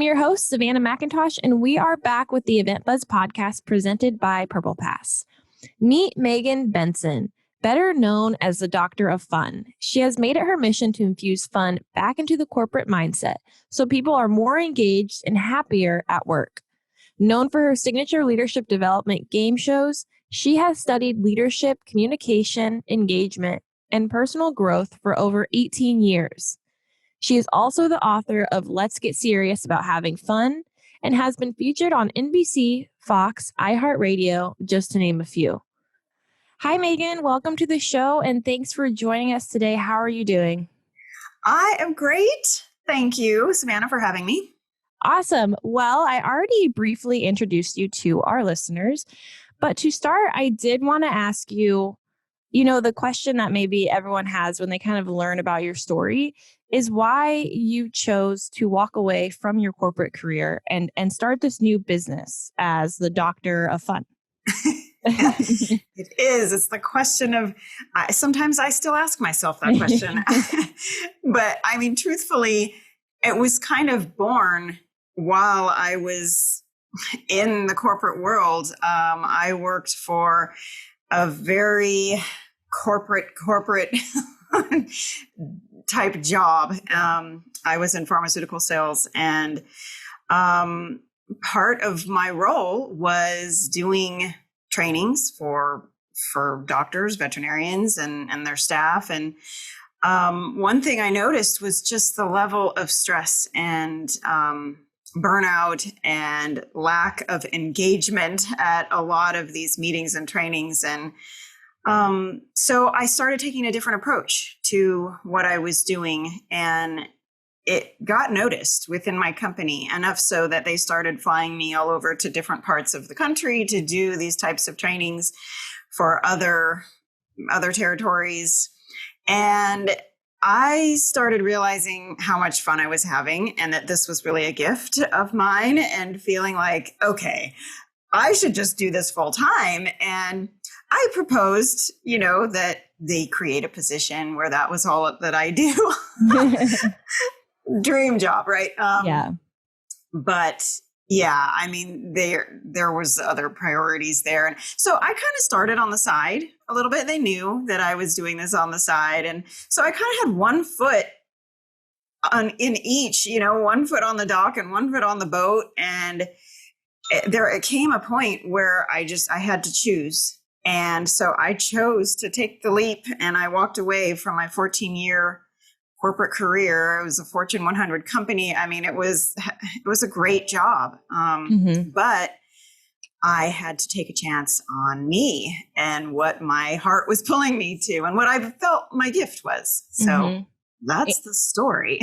I'm your host, Savannah McIntosh, and we are back with the EventBuzz podcast presented by Purplepass. Meet Megan Bendtzen, better known as the Doctor of Fun. She has made it her mission to infuse fun back into the corporate mindset so people are more engaged and happier at work. Known for her signature leadership development game shows, she has studied leadership, communication, engagement, and personal growth for over 18 years. She is also the author of Let's Get Serious About Having Fun and has been featured on NBC, Fox, iHeartRadio, just to name a few. Hi, Megan. Welcome to the show, and thanks for joining us today. How are you doing? I am great. Thank you, Savannah, for having me. Awesome. Well, I already briefly introduced you to our listeners, but to start, I did want to ask you, the question that maybe everyone has when they kind of learn about your story is why you chose to walk away from your corporate career and start this new business as the Doctor of Fun. It is. It's the question of, sometimes I still ask myself that question. But I mean, truthfully, it was kind of born while I was in the corporate world. I worked for a very corporate type job. I was in pharmaceutical sales, and part of my role was doing trainings for doctors, veterinarians, and their staff. And one thing I noticed was just the level of stress and burnout and lack of engagement at a lot of these meetings and trainings. And so I started taking a different approach to what I was doing, and it got noticed within my company, enough so that they started flying me all over to different parts of the country to do these types of trainings for other territories. And I started realizing how much fun I was having and that this was really a gift of mine, and feeling like, okay, I should just do this full time. And I proposed, that they create a position where that was all that I do. Dream job, right? Yeah. But yeah, I mean, there was other priorities there. And so I kind of started on the side a little bit. They knew that I was doing this on the side. And so I kind of had one foot in each, one foot on the dock and one foot on the boat. And it came a point where I had to choose. And so I chose to take the leap, and I walked away from my 14-year corporate career. It was a Fortune 100 company. I mean, it was a great job. But I had to take a chance on me and what my heart was pulling me to and what I felt my gift was. So that's the story.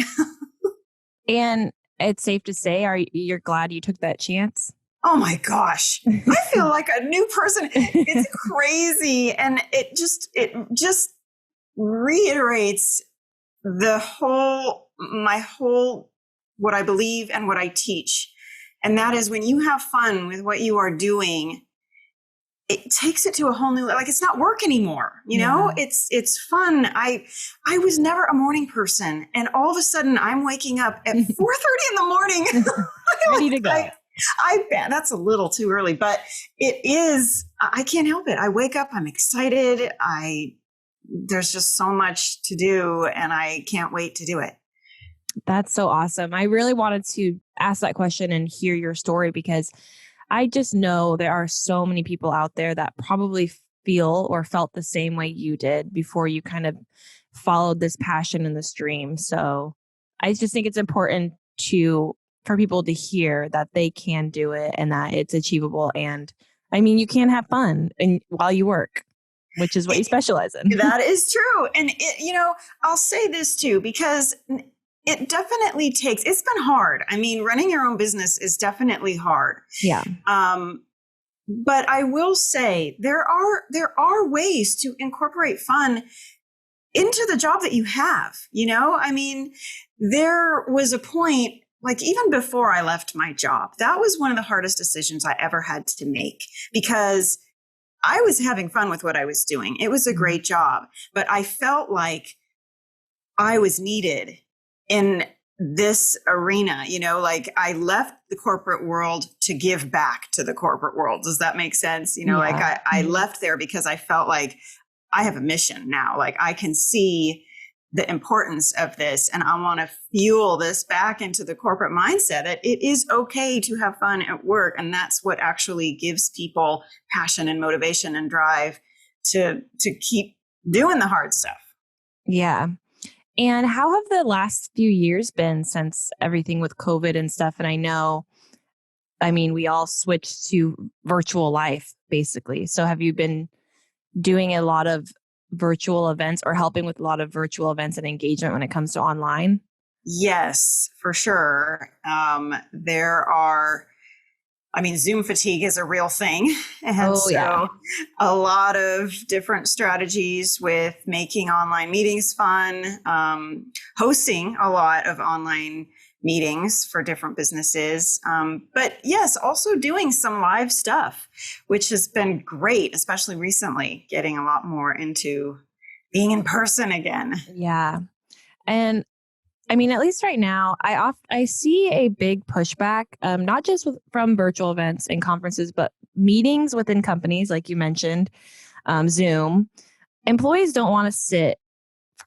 And it's safe to say, you're glad you took that chance? Oh my gosh. I feel like a new person. It's crazy. And it just reiterates my whole, what I believe and what I teach. And that is, when you have fun with what you are doing, it takes it to a whole new, like, it's not work anymore. It's fun. I was never a morning person. And all of a sudden I'm waking up at 4:30 in the morning. Ready to go. I bet that's a little too early, but it is. I can't help it. I wake up, I'm excited. There's just so much to do, and I can't wait to do it. That's so awesome. I really wanted to ask that question and hear your story, because I just know there are so many people out there that probably feel or felt the same way you did before you kind of followed this passion and this dream. So I just think it's important for people to hear that they can do it and that it's achievable. And I mean, you can have fun while you work, which is what you specialize in. That is true. And I'll say this too, because it definitely it's been hard. I mean, running your own business is definitely hard. Yeah. But I will say there are ways to incorporate fun into the job that you have. I mean, there was a point, like, even before I left my job, that was one of the hardest decisions I ever had to make, because I was having fun with what I was doing. It was a great job, but I felt like I was needed in this arena, like I left the corporate world to give back to the corporate world. Does that make sense? Like I left there because I felt like I have a mission now. Like I can see the importance of this and I want to fuel this back into the corporate mindset that it is okay to have fun at work. And that's what actually gives people passion and motivation and drive to keep doing the hard stuff. Yeah. And how have the last few years been since everything with COVID and stuff? And we all switched to virtual life, basically. So have you been doing a lot of virtual events or helping with a lot of virtual events and engagement when it comes to online? Yes, for sure. Zoom fatigue is a real thing. And a lot of different strategies with making online meetings fun, hosting a lot of online meetings for different businesses. But yes, also doing some live stuff, which has been great, especially recently, getting a lot more into being in person again. Yeah. And at least right now, I see a big pushback, not just from virtual events and conferences, but meetings within companies, like you mentioned, Zoom. Employees don't want to sit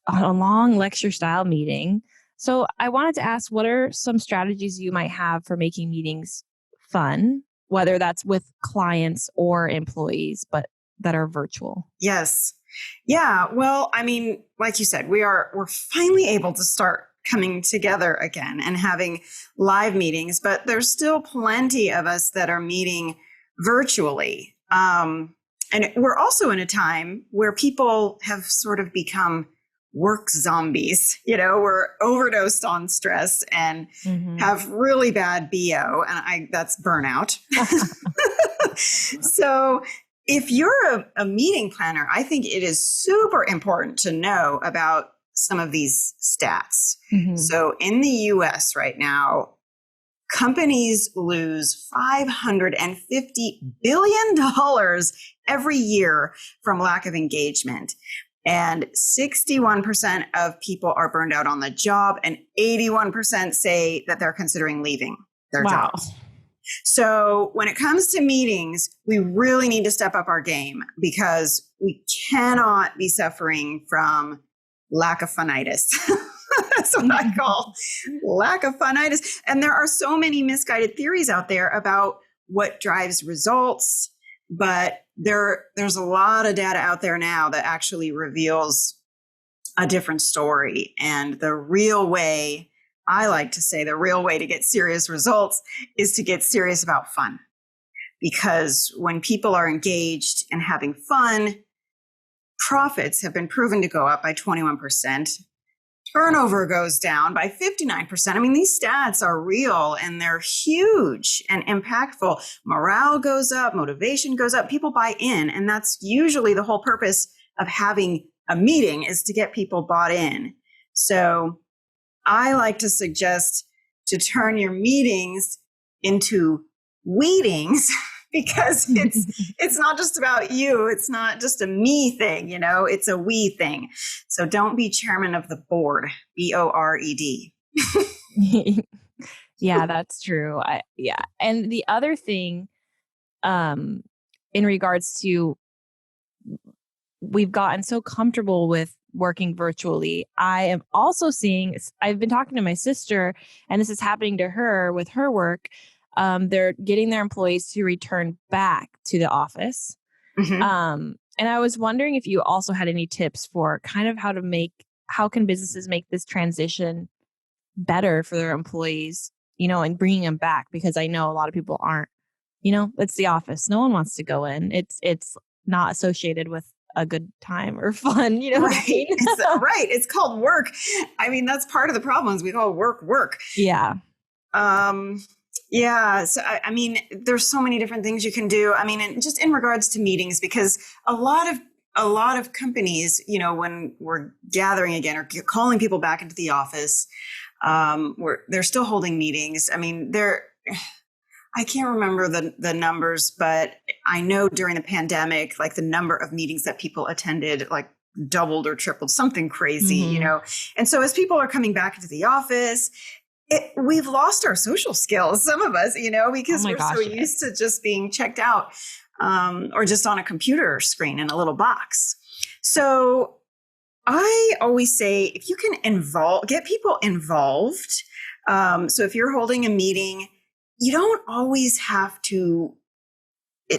on a long lecture style meeting. So I wanted to ask, what are some strategies you might have for making meetings fun, whether that's with clients or employees, but that are virtual? Yes. Yeah. Well, like you said, we're finally able to start coming together again and having live meetings, but there's still plenty of us that are meeting virtually. And we're also in a time where people have sort of become work zombies. We're overdosed on stress and have really bad BO, and that's burnout. So if you're a meeting planner, I think it is super important to know about some of these stats. So in the US right now, companies lose $550 billion every year from lack of engagement. And 61% of people are burned out on the job, and 81% say that they're considering leaving their jobs. So when it comes to meetings, we really need to step up our game because we cannot be suffering from lack of funitis. That's what I call lack of funitis. And there are so many misguided theories out there about what drives results, but there's a lot of data out there now that actually reveals a different story. And the real way, I like to say, the real way to get serious results is to get serious about fun. Because when people are engaged and having fun, profits have been proven to go up by 21%. Turnover goes down by 59%. These stats are real and they're huge and impactful. Morale goes up, motivation goes up, people buy in. And that's usually the whole purpose of having a meeting, is to get people bought in. So I like to suggest to turn your meetings into weedings, because it's not just about you. It's not just a me thing, it's a we thing. So don't be chairman of the board, BORED. Yeah, that's true. And the other thing, in regards to, we've gotten so comfortable with working virtually. I am also seeing, I've been talking to my sister, and this is happening to her with her work. They're getting their employees to return back to the office. And I was wondering if you also had any tips for kind of how can businesses make this transition better for their employees, and bringing them back, because I know a lot of people aren't, it's the office. No one wants to go in. It's not associated with a good time or fun, Right. Right. It's called work. That's part of the problem, is we call work. Yeah. Yeah. So, there's so many different things you can do. And just in regards to meetings, because a lot of companies, when we're gathering again or calling people back into the office, they're still holding meetings. I can't remember the numbers, but I know during the pandemic, like the number of meetings that people attended, like doubled or tripled, something crazy, And so as people are coming back into the office, we've lost our social skills, some of us, because we're so used to just being checked out or just on a computer screen in a little box. So I always say, if you can get people involved. So if you're holding a meeting, it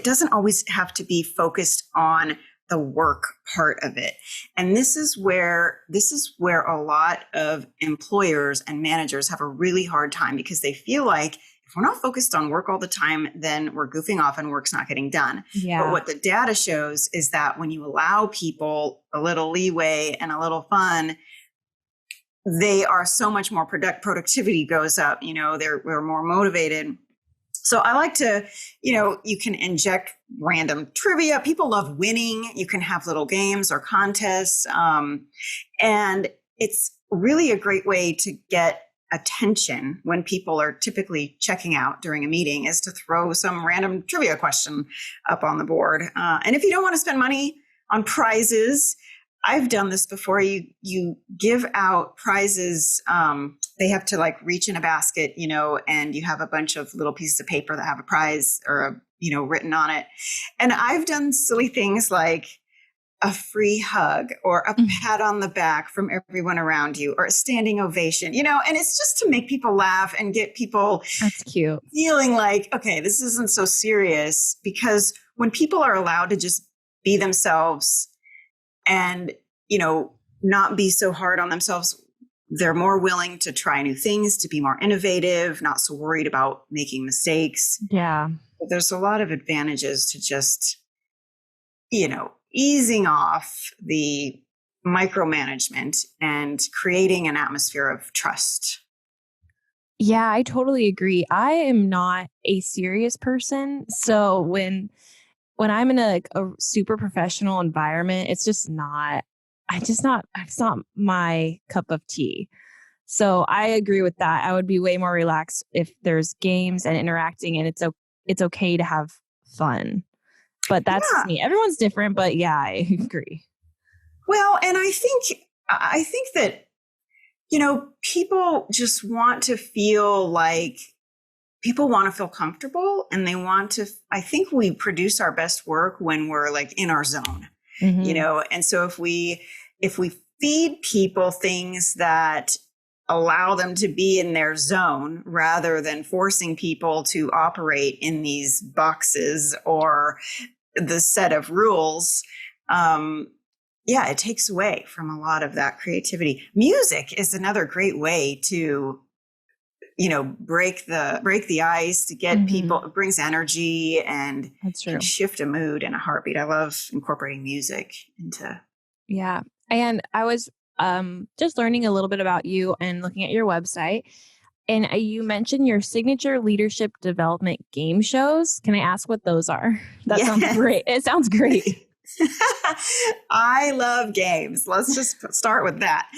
doesn't always have to be focused on the work part of it. And this is where a lot of employers and managers have a really hard time, because they feel like if we're not focused on work all the time, then we're goofing off and work's not getting done. Yeah. But what the data shows is that when you allow people a little leeway and a little fun, they are so much more productivity goes up. We're more motivated. So I like to, you can inject random trivia. People love winning. You can have little games or contests. And it's really a great way to get attention when people are typically checking out during a meeting, is to throw some random trivia question up on the board. And if you don't want to spend money on prizes, I've done this before. You give out prizes. They have to reach in a basket, and you have a bunch of little pieces of paper that have a prize or written on it. And I've done silly things like a free hug or a pat on the back from everyone around you, or a standing ovation, and it's just to make people laugh and get people That's cute. Feeling like, okay, this isn't so serious. Because when people are allowed to just be themselves and, not be so hard on themselves, they're more willing to try new things, to be more innovative, not so worried about making mistakes. Yeah. But there's a lot of advantages to just, easing off the micromanagement and creating an atmosphere of trust. Yeah, I totally agree. I am not a serious person. So when I'm in a super professional environment, it's not my cup of tea. So I agree with that. I would be way more relaxed if there's games and interacting, and it's okay to have fun. But that's me. Everyone's different, but yeah, I agree. Well, and I think that, people just want to feel like, people want to feel comfortable, and I think we produce our best work when we're in our zone, and so if we feed people things that allow them to be in their zone, rather than forcing people to operate in these boxes or the set of rules, it takes away from a lot of that creativity. Music is another great way to, break the ice, to get people. It brings energy and can shift a mood in a heartbeat. I love incorporating music into. Yeah. And I was just learning a little bit about you and looking at your website. And you mentioned your signature leadership development game shows. Can I ask what those are? That sounds great. It sounds great. I love games. Let's just start with that.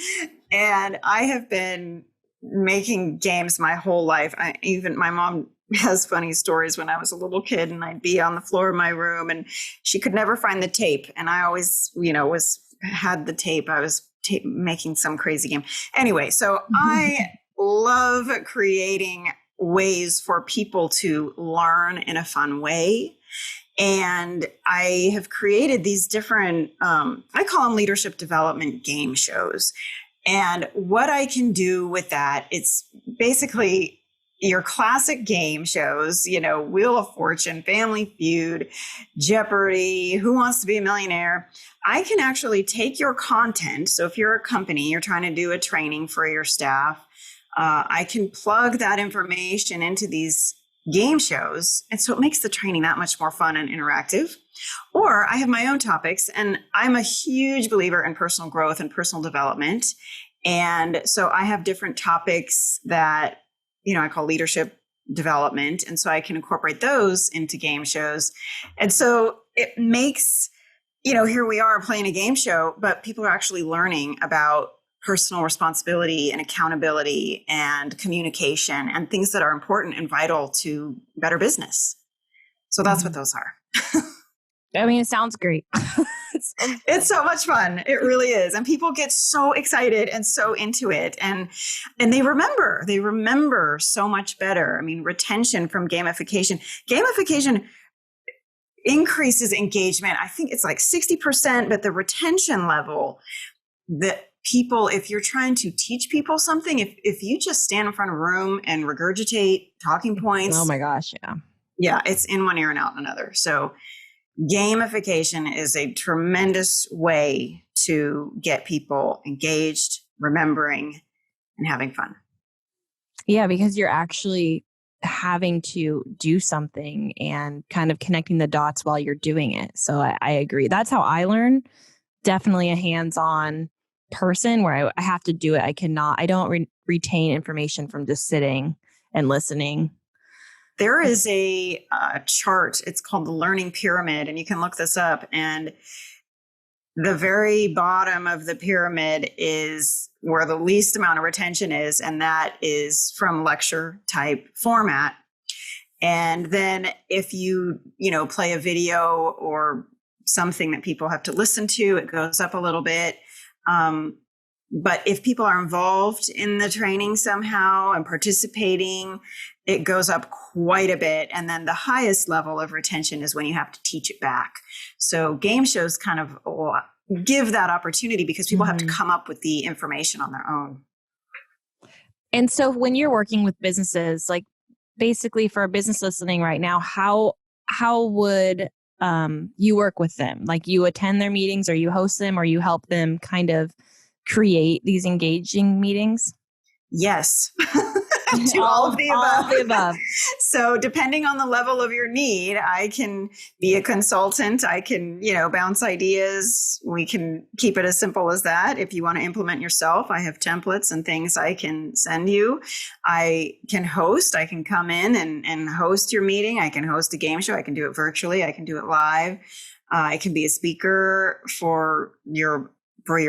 And I have been making games my whole life. My mom has funny stories. When I was a little kid, and I'd be on the floor of my room, and she could never find the tape. And I always, had the tape. I was making some crazy game. Anyway, so I love creating ways for people to learn in a fun way. And I have created these different, I call them leadership development game shows. And what I can do with that, it's basically your classic game shows, Wheel of Fortune, Family Feud, Jeopardy, Who Wants to Be a Millionaire. I can actually take your content. So if you're a company, you're trying to do a training for your staff, I can plug that information into these game shows. And so it makes the training that much more fun and interactive. Or I have my own topics, and I'm a huge believer in personal growth and personal development. And so I have different topics that, I call leadership development. And so I can incorporate those into game shows. And so it makes, here we are playing a game show, but people are actually learning about personal responsibility and accountability and communication and things that are important and vital to better business. So that's what those are. I mean, it sounds great. It's so much fun. It really is. And people get so excited and so into it. And they remember so much better. I mean, retention from gamification. Gamification increases engagement. I think it's like 60%, but the retention level that people, if you're trying to teach people something, if you just stand in front of a room and regurgitate talking points. Oh my gosh. Yeah. Yeah. It's in one ear and out another. So gamification is a tremendous way to get people engaged, remembering, and having fun. Yeah, because you're actually having to do something and kind of connecting the dots while you're doing it. So I agree. That's how I learn. Definitely a hands-on person where I have to do it. I don't retain information from just sitting and listening. There is a chart. It's called the learning pyramid, and you can look this up. And the very bottom of the pyramid is where the least amount of retention is, and that is from lecture type format. And then if you play a video or something that people have to listen to, it goes up a little bit. But if people are involved in the training somehow and participating, it goes up quite a bit. And then the highest level of retention is when you have to teach it back. So game shows kind of give that opportunity because people have to come up with the information on their own. And so when you're working with businesses, like basically for a business listening right now, how would you work with them? Like you attend their meetings or you host them or you help them kind of create these engaging meetings? Yes. To all of the above. All of the above. So depending on the level of your need, I can be a consultant. I can, bounce ideas. We can keep it as simple as that. If you want to implement yourself, I have templates and things I can send you. I can host. I can come in and host your meeting. I can host a game show. I can do it virtually. I can do it live. I can be a speaker for your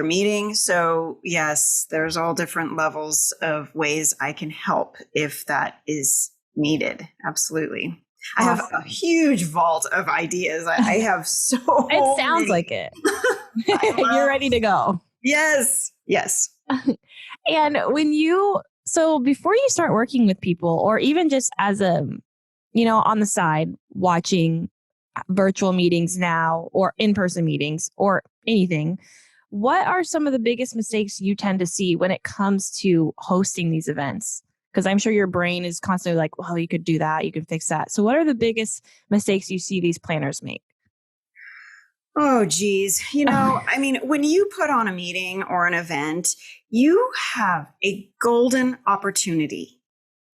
meeting. So yes, there's all different levels of ways I can help if that is needed. Absolutely. Awesome. I have a huge vault of ideas. I have so It sounds like it. You're ready to go. Yes. Yes. And so before you start working with people or even just as on the side watching virtual meetings now or in-person meetings or anything, what are some of the biggest mistakes you tend to see when it comes to hosting these events? Because I'm sure your brain is constantly like, well, you could do that. You can fix that. So what are the biggest mistakes you see these planners make? Oh, geez. I mean, when you put on a meeting or an event, you have a golden opportunity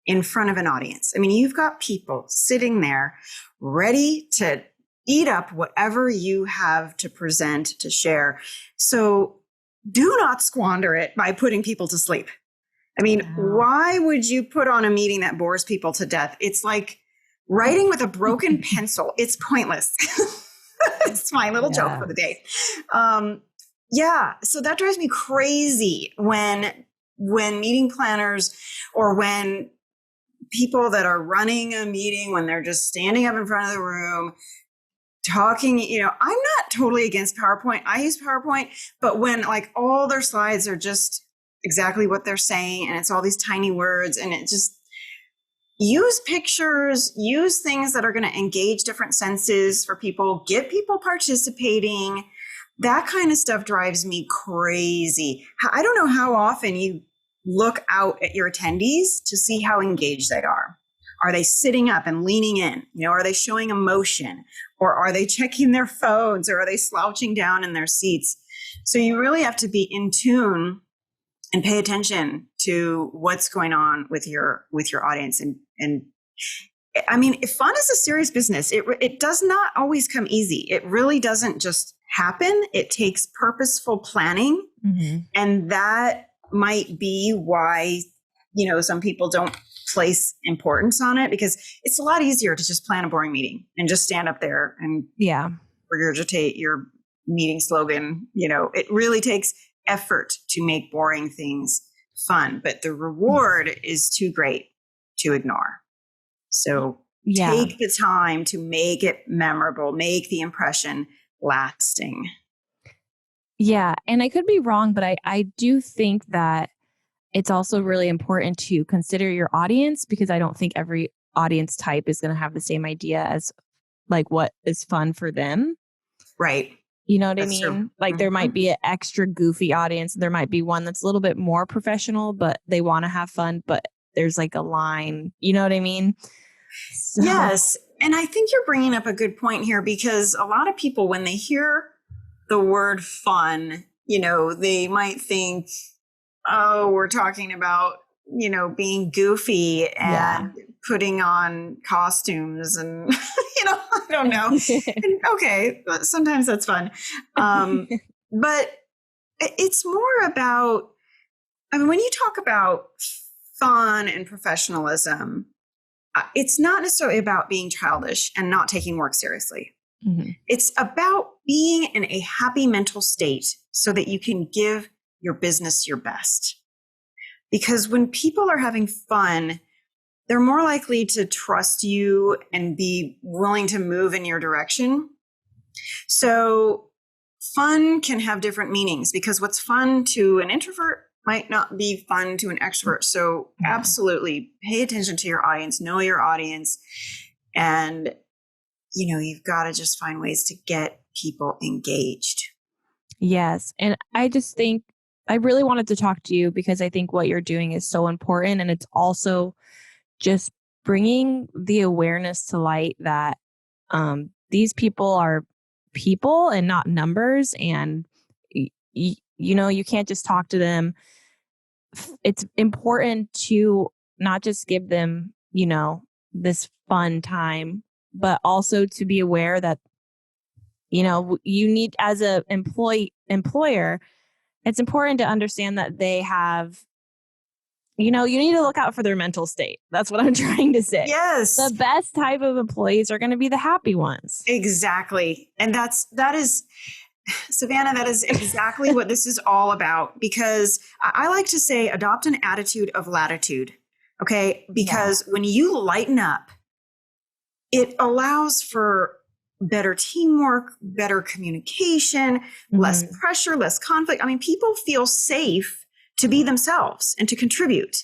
in front of an audience. I mean, you've got people sitting there ready to eat up whatever you have to present, to share. So do not squander it by putting people to sleep. I mean, why would you put on a meeting that bores people to death? It's like writing with a broken pencil. It's pointless. It's my little joke for the day. So that drives me crazy when meeting planners or when people that are running a meeting, when they're just standing up in front of the room, talking, I'm not totally against PowerPoint. I use PowerPoint, but when like all their slides are just exactly what they're saying and it's all these tiny words and it just use pictures, use things that are going to engage different senses for people, get people participating. That kind of stuff drives me crazy. I don't know how often you look out at your attendees to see how engaged they are. Are they sitting up and leaning in? Are they showing emotion? Or are they checking their phones? Or are they slouching down in their seats? So you really have to be in tune and pay attention to what's going on with your audience. And I mean, if fun is a serious business, it does not always come easy. It really doesn't just happen. It takes purposeful planning. Mm-hmm. And that might be why, some people don't place importance on it, because it's a lot easier to just plan a boring meeting and just stand up there and regurgitate your meeting slogan. It really takes effort to make boring things fun, but the reward is too great to ignore. So take the time to make it memorable, make the impression lasting. Yeah. And I could be wrong, but I do think that it's also really important to consider your audience, because I don't think every audience type is going to have the same idea as like what is fun for them. Right. You know what I That's true. mean? Like there might be an extra goofy audience. There might be one that's a little bit more professional, but they want to have fun, but there's like a line. You know what I mean? So, Yes. And I think you're bringing up a good point here, because a lot of people, when they hear the word fun, they might think, oh, we're talking about, being goofy and putting on costumes and, I don't know. And, okay, but sometimes that's fun. But it's more about, when you talk about fun and professionalism, it's not necessarily about being childish and not taking work seriously. Mm-hmm. It's about being in a happy mental state so that you can give your business your best. Because when people are having fun, they're more likely to trust you and be willing to move in your direction. So fun can have different meanings, because what's fun to an introvert might not be fun to an extrovert. So absolutely pay attention to your audience, know your audience, and you've got to just find ways to get people engaged. Yes. And I just think I really wanted to talk to you because I think what you're doing is so important. And it's also just bringing the awareness to light that these people are people and not numbers. And, you can't just talk to them. It's important to not just give them, this fun time, but also to be aware that, you need, as a employer, it's important to understand that they have, you need to look out for their mental state. That's what I'm trying to say. Yes. The best type of employees are going to be the happy ones. Exactly. And that is, Savannah, that is exactly what this is all about, because I like to say adopt an attitude of latitude. Okay. Because when you lighten up, it allows for better teamwork, better communication, less pressure, less conflict. People feel safe to be themselves and to contribute,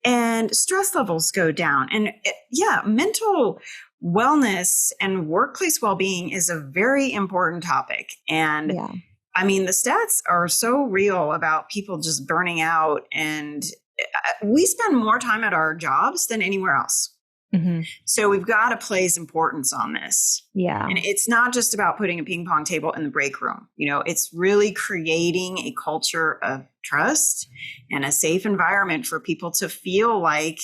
and stress levels go down. And mental wellness and workplace well-being is a very important topic. And the stats are so real about people just burning out, and we spend more time at our jobs than anywhere else. Mm-hmm. So we've got to place importance on this. Yeah. And it's not just about putting a ping pong table in the break room. It's really creating a culture of trust and a safe environment for people to feel like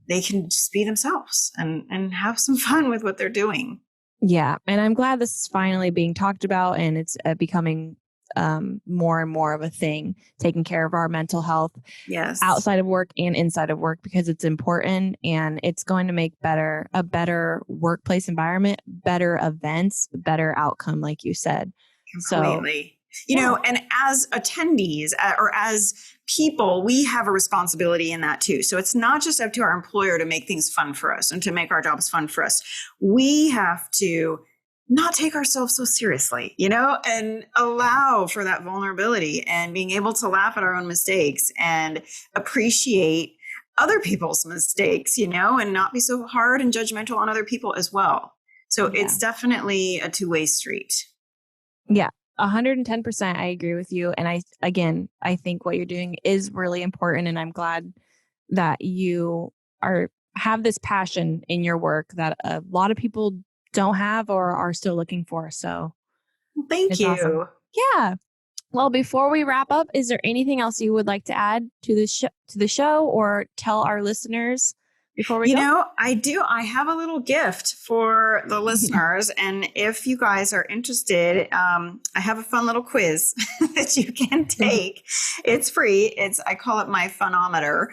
they can just be themselves and have some fun with what they're doing. Yeah. And I'm glad this is finally being talked about, and it's becoming more and more of a thing, taking care of our mental health outside of work and inside of work, because it's important, and it's going to make a better workplace environment, better events, better outcome, like you said. Completely. And as attendees or as people, we have a responsibility in that too. So it's not just up to our employer to make things fun for us and to make our jobs fun for us. We have to not take ourselves so seriously, and allow for that vulnerability and being able to laugh at our own mistakes and appreciate other people's mistakes, and not be so hard and judgmental on other people as well. So it's definitely a two-way street. Yeah, 110%. I agree with you. And I think what you're doing is really important. And I'm glad that you have this passion in your work that a lot of people don't have or are still looking for. So thank you. Awesome. Yeah. Well, before we wrap up, is there anything else you would like to add to the show or tell our listeners before we go? I do. I have a little gift for the listeners. And if you guys are interested, I have a fun little quiz that you can take. It's free. I call it my funometer.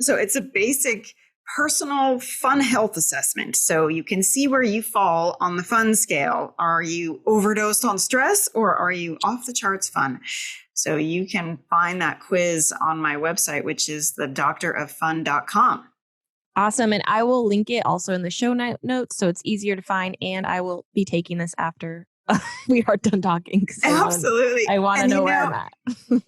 So it's a basic personal fun health assessment. So you can see where you fall on the fun scale. Are you overdosed on stress, or are you off the charts fun? So you can find that quiz on my website, which is thedoctoroffun.com. Awesome. And I will link it also in the show notes, so it's easier to find. And I will be taking this after we are done talking. Absolutely. I want to know where I'm at.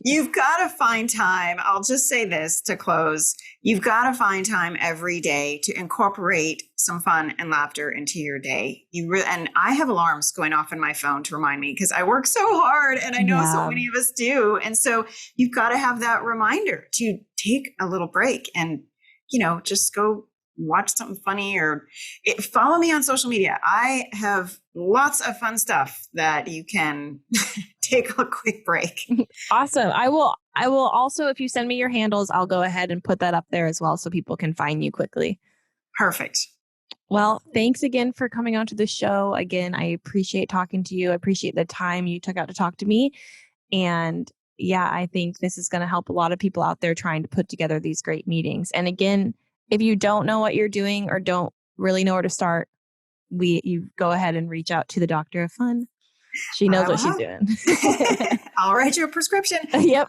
You've got to find time. I'll just say this to close. You've got to find time every day to incorporate some fun and laughter into your day. And I have alarms going off in my phone to remind me because I work so hard, and I know so many of us do. And so you've got to have that reminder to take a little break and, just go watch something funny or follow me on social media. I have lots of fun stuff that you can take a quick break. Awesome. I will also, if you send me your handles, I'll go ahead and put that up there as well so people can find you quickly. Perfect. Well, thanks again for coming onto the show. Again, I appreciate talking to you. I appreciate the time you took out to talk to me. And yeah, I think this is going to help a lot of people out there trying to put together these great meetings. And again, if you don't know what you're doing or don't really know where to start, you go ahead and reach out to the Doctor of Fun. She knows what she's doing. I'll write you a prescription. Yep.